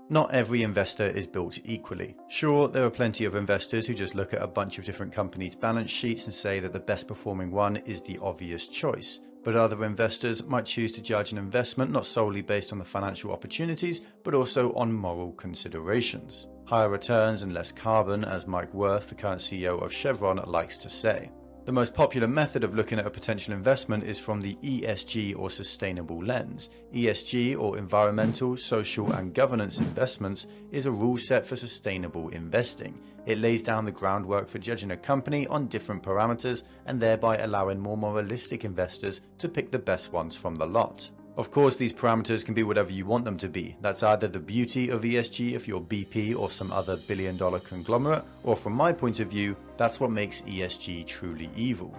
Not every investor is built equally. Sure, there are plenty of investors who just look at a bunch of different companies' balance sheets and say that the best performing one is the obvious choice. But other investors might choose to judge an investment not solely based on the financial opportunities, but also on moral considerations. Higher returns and less carbon, as Mike Wirth, the current CEO of Chevron, likes to say. The most popular method of looking at a potential investment is from the ESG or sustainable lens. ESG, or environmental, social and governance investments, is a rule set for sustainable investing. It lays down the groundwork for judging a company on different parameters and thereby allowing more moralistic investors to pick the best ones from the lot. Of course, these parameters can be whatever you want them to be. That's either the beauty of ESG if you're BP or some other billion-dollar conglomerate, or from my point of view, that's what makes ESG truly evil.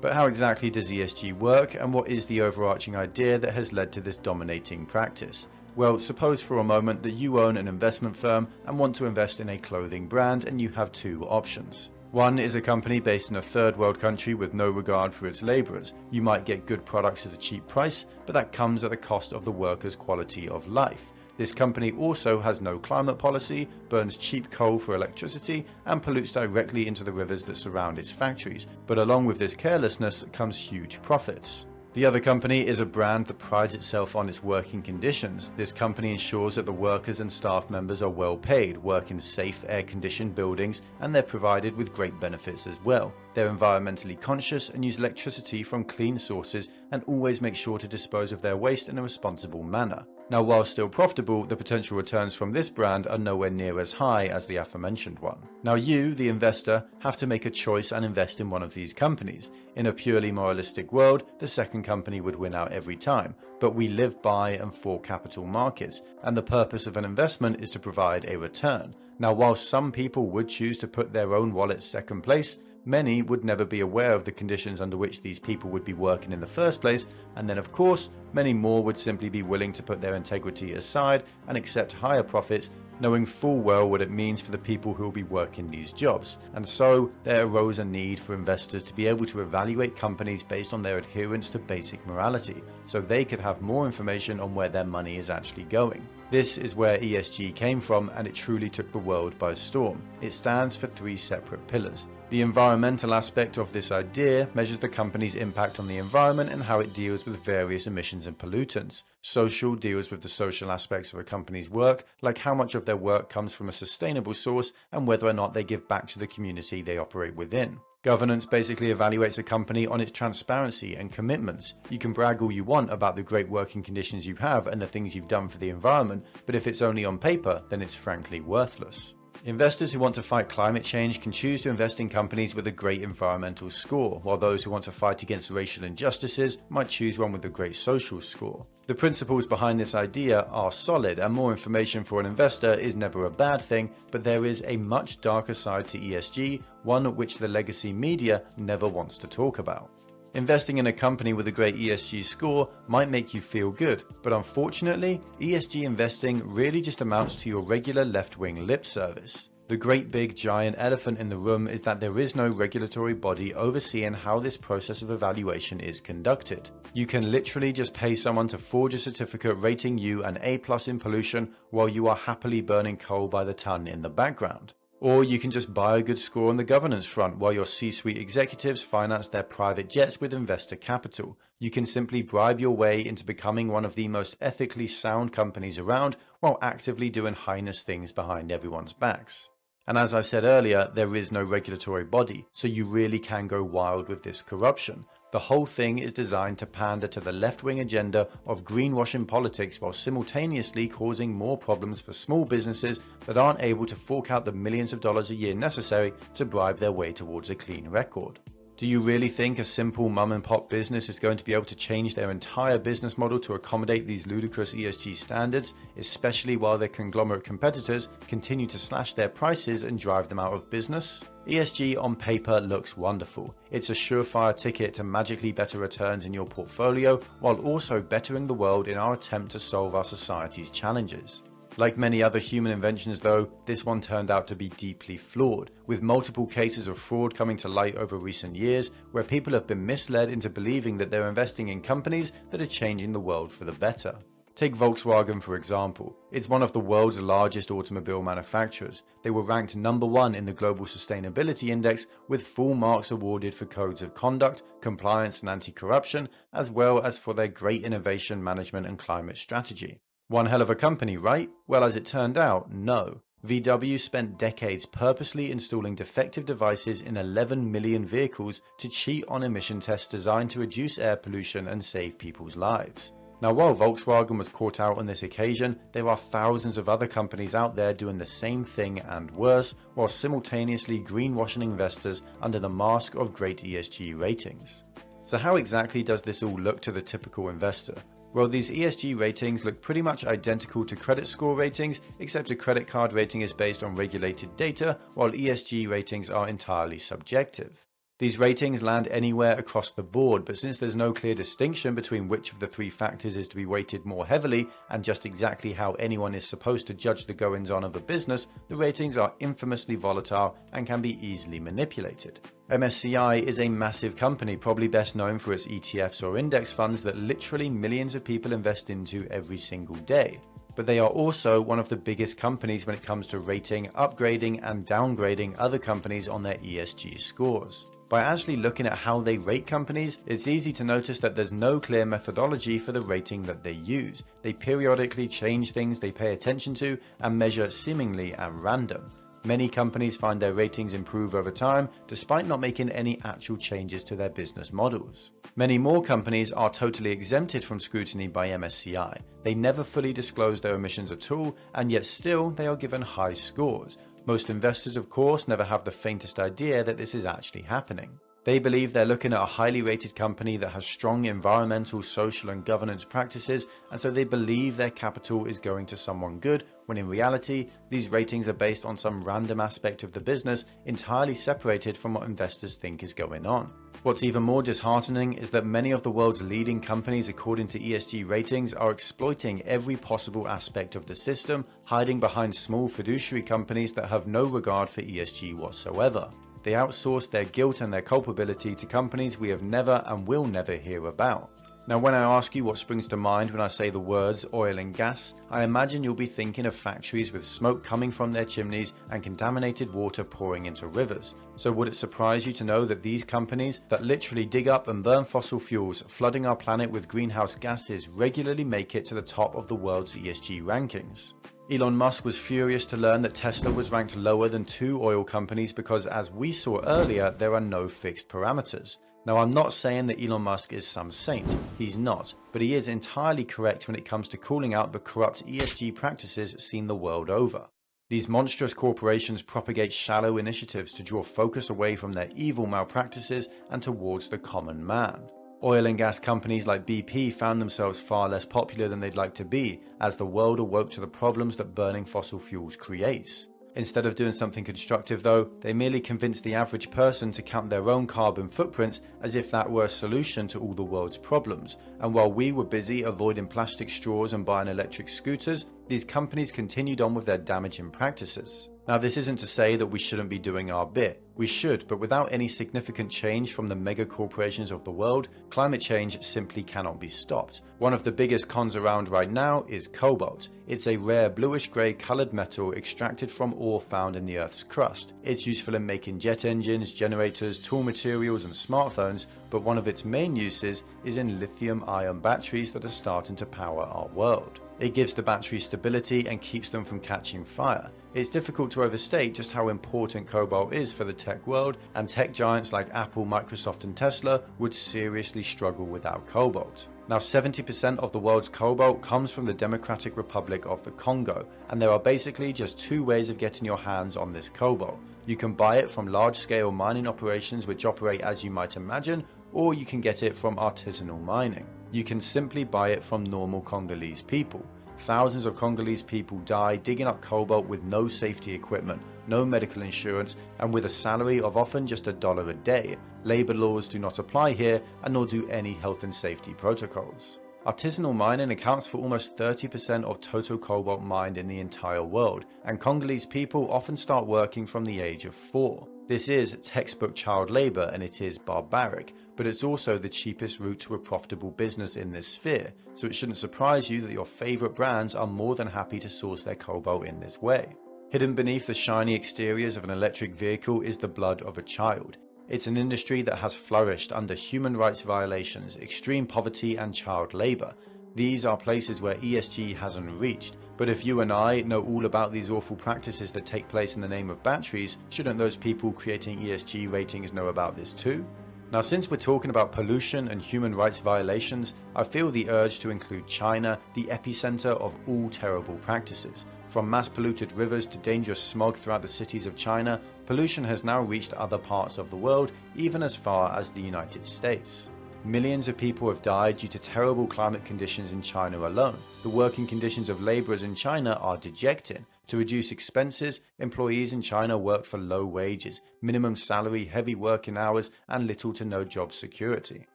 But how exactly does ESG work, and what is the overarching idea that has led to this dominating practice? Well, suppose for a moment that you own an investment firm and want to invest in a clothing brand, and you have two options. One is a company based in a third world country with no regard for its labourers. You might get good products at a cheap price, but that comes at the cost of the workers' quality of life. This company also has no climate policy, burns cheap coal for electricity, and pollutes directly into the rivers that surround its factories. But along with this carelessness comes huge profits. The other company is a brand that prides itself on its working conditions. This company ensures that the workers and staff members are well paid, work in safe, air-conditioned buildings, and they're provided with great benefits as well. They're environmentally conscious and use electricity from clean sources and always make sure to dispose of their waste in a responsible manner. Now, while still profitable, the potential returns from this brand are nowhere near as high as the aforementioned one. Now you, the investor, have to make a choice and invest in one of these companies. In a purely moralistic world, the second company would win out every time, but we live by and for capital markets, and the purpose of an investment is to provide a return. Now, while some people would choose to put their own wallets second place, many would never be aware of the conditions under which these people would be working in the first place, and then of course, many more would simply be willing to put their integrity aside and accept higher profits, knowing full well what it means for the people who will be working these jobs. And so, there arose a need for investors to be able to evaluate companies based on their adherence to basic morality, so they could have more information on where their money is actually going. This is where ESG came from, and it truly took the world by storm. It stands for three separate pillars. The environmental aspect of this idea measures the company's impact on the environment and how it deals with various emissions and pollutants. Social deals with the social aspects of a company's work, like how much of their work comes from a sustainable source and whether or not they give back to the community they operate within. Governance basically evaluates a company on its transparency and commitments. You can brag all you want about the great working conditions you have and the things you've done for the environment, but if it's only on paper, then it's frankly worthless. Investors who want to fight climate change can choose to invest in companies with a great environmental score, while those who want to fight against racial injustices might choose one with a great social score. The principles behind this idea are solid, and more information for an investor is never a bad thing, but there is a much darker side to ESG, one which the legacy media never wants to talk about. Investing in a company with a great ESG score might make you feel good, but unfortunately, ESG investing really just amounts to your regular left-wing lip service. The great big giant elephant in the room is that there is no regulatory body overseeing how this process of evaluation is conducted. You can literally just pay someone to forge a certificate rating you an A+ in pollution while you are happily burning coal by the ton in the background. Or you can just buy a good score on the governance front while your C-suite executives finance their private jets with investor capital. You can simply bribe your way into becoming one of the most ethically sound companies around while actively doing heinous things behind everyone's backs. And as I said earlier, there is no regulatory body, so you really can go wild with this corruption. The whole thing is designed to pander to the left-wing agenda of greenwashing politics while simultaneously causing more problems for small businesses that aren't able to fork out the millions of dollars a year necessary to bribe their way towards a clean record. Do you really think a simple mum-and-pop business is going to be able to change their entire business model to accommodate these ludicrous ESG standards, especially while their conglomerate competitors continue to slash their prices and drive them out of business? ESG on paper looks wonderful. It's a surefire ticket to magically better returns in your portfolio, while also bettering the world in our attempt to solve our society's challenges. Like many other human inventions though, this one turned out to be deeply flawed, with multiple cases of fraud coming to light over recent years, where people have been misled into believing that they're investing in companies that are changing the world for the better. Take Volkswagen for example. It's one of the world's largest automobile manufacturers. They were ranked number 1 in the Global Sustainability Index with full marks awarded for codes of conduct, compliance and anti-corruption, as well as for their great innovation management and climate strategy. One hell of a company, right? Well, as it turned out, no. VW spent decades purposely installing defective devices in 11 million vehicles to cheat on emission tests designed to reduce air pollution and save people's lives. Now, while Volkswagen was caught out on this occasion, there are thousands of other companies out there doing the same thing and worse, while simultaneously greenwashing investors under the mask of great ESG ratings. So how exactly does this all look to the typical investor? Well, these ESG ratings look pretty much identical to credit score ratings, except a credit card rating is based on regulated data, while ESG ratings are entirely subjective. These ratings land anywhere across the board, but since there's no clear distinction between which of the 3 factors is to be weighted more heavily and just exactly how anyone is supposed to judge the goings-on of a business, the ratings are infamously volatile and can be easily manipulated. MSCI is a massive company, probably best known for its ETFs or index funds that literally millions of people invest into every single day. But they are also one of the biggest companies when it comes to rating, upgrading and downgrading other companies on their ESG scores. By actually looking at how they rate companies, it's easy to notice that there's no clear methodology for the rating that they use. They periodically change things they pay attention to and measure seemingly at random. Many companies find their ratings improve over time, despite not making any actual changes to their business models. Many more companies are totally exempted from scrutiny by MSCI. They never fully disclose their emissions at all, and yet still they are given high scores. Most investors, of course, never have the faintest idea that this is actually happening. They believe they're looking at a highly rated company that has strong environmental, social and governance practices, and so they believe their capital is going to someone good, when in reality, these ratings are based on some random aspect of the business entirely separated from what investors think is going on. What's even more disheartening is that many of the world's leading companies according to ESG ratings are exploiting every possible aspect of the system, hiding behind small fiduciary companies that have no regard for ESG whatsoever. They outsource their guilt and their culpability to companies we have never and will never hear about. Now, when I ask you what springs to mind when I say the words oil and gas, I imagine you'll be thinking of factories with smoke coming from their chimneys and contaminated water pouring into rivers. So would it surprise you to know that these companies that literally dig up and burn fossil fuels, flooding our planet with greenhouse gases, regularly make it to the top of the world's ESG rankings? Elon Musk was furious to learn that Tesla was ranked lower than 2 oil companies because, as we saw earlier, there are no fixed parameters. Now, I'm not saying that Elon Musk is some saint, he's not, but he is entirely correct when it comes to calling out the corrupt ESG practices seen the world over. These monstrous corporations propagate shallow initiatives to draw focus away from their evil malpractices and towards the common man. Oil and gas companies like BP found themselves far less popular than they'd like to be as the world awoke to the problems that burning fossil fuels creates. Instead of doing something constructive though, they merely convinced the average person to count their own carbon footprints as if that were a solution to all the world's problems. And while we were busy avoiding plastic straws and buying electric scooters, these companies continued on with their damaging practices. Now, this isn't to say that we shouldn't be doing our bit. We should, but without any significant change from the mega corporations of the world, climate change simply cannot be stopped. One of the biggest cons around right now is cobalt. It's a rare bluish-grey coloured metal extracted from ore found in the Earth's crust. It's useful in making jet engines, generators, tool materials and smartphones, but one of its main uses is in lithium-ion batteries that are starting to power our world. It gives the battery stability and keeps them from catching fire. It's difficult to overstate just how important cobalt is for the tech world, and tech giants like Apple, Microsoft and Tesla would seriously struggle without cobalt. Now, 70% of the world's cobalt comes from the Democratic Republic of the Congo, and there are basically just 2 ways of getting your hands on this cobalt. You can buy it from large-scale mining operations which operate as you might imagine, or you can get it from artisanal mining. You can simply buy it from normal Congolese people. Thousands of Congolese people die digging up cobalt with no safety equipment, no medical insurance, and with a salary of often just $1 a day. Labor laws do not apply here, and nor do any health and safety protocols. Artisanal mining accounts for almost 30% of total cobalt mined in the entire world, and Congolese people often start working from the age of 4. This is textbook child labor and it is barbaric, but it's also the cheapest route to a profitable business in this sphere, so it shouldn't surprise you that your favorite brands are more than happy to source their cobalt in this way. Hidden beneath the shiny exteriors of an electric vehicle is the blood of a child. It's an industry that has flourished under human rights violations, extreme poverty, and child labor. These are places where ESG hasn't reached, but if you and I know all about these awful practices that take place in the name of batteries, shouldn't those people creating ESG ratings know about this too? Now, since we're talking about pollution and human rights violations, I feel the urge to include China, the epicenter of all terrible practices. From mass-polluted rivers to dangerous smog throughout the cities of China, pollution has now reached other parts of the world, even as far as the United States. Millions of people have died due to terrible climate conditions in China alone. The working conditions of laborers in China are dejecting. To reduce expenses, employees in China work for low wages, minimum salary, heavy working hours, and little to no job security.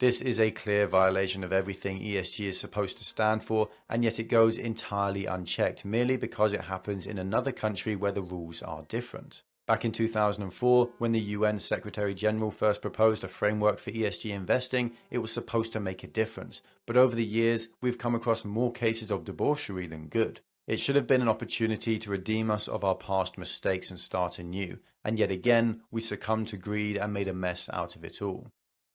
This is a clear violation of everything ESG is supposed to stand for, and yet it goes entirely unchecked merely because it happens in another country where the rules are different. Back in 2004, when the UN Secretary General first proposed a framework for ESG investing, it was supposed to make a difference. But over the years, we've come across more cases of debauchery than good. It should have been an opportunity to redeem us of our past mistakes and start anew. And yet again, we succumbed to greed and made a mess out of it all.